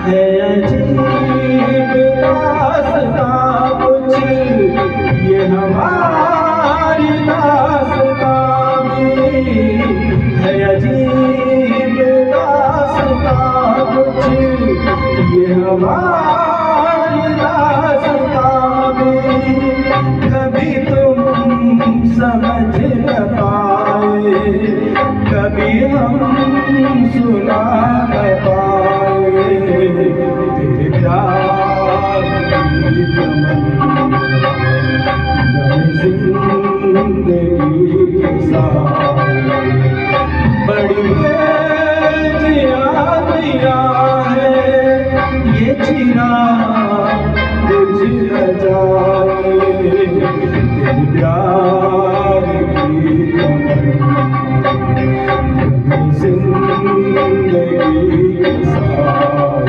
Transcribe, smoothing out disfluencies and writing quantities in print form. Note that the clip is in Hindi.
है अजीब दास्तां कुछ ये हमारी दास्तां भी है अजीब दास्तां कुछ ये हमारी दास्तां भी कभी तुम समझ न पाए कभी हम सुना न पाए तेरे प्यार की तमन्ना जिंदगी के साथ बड़ी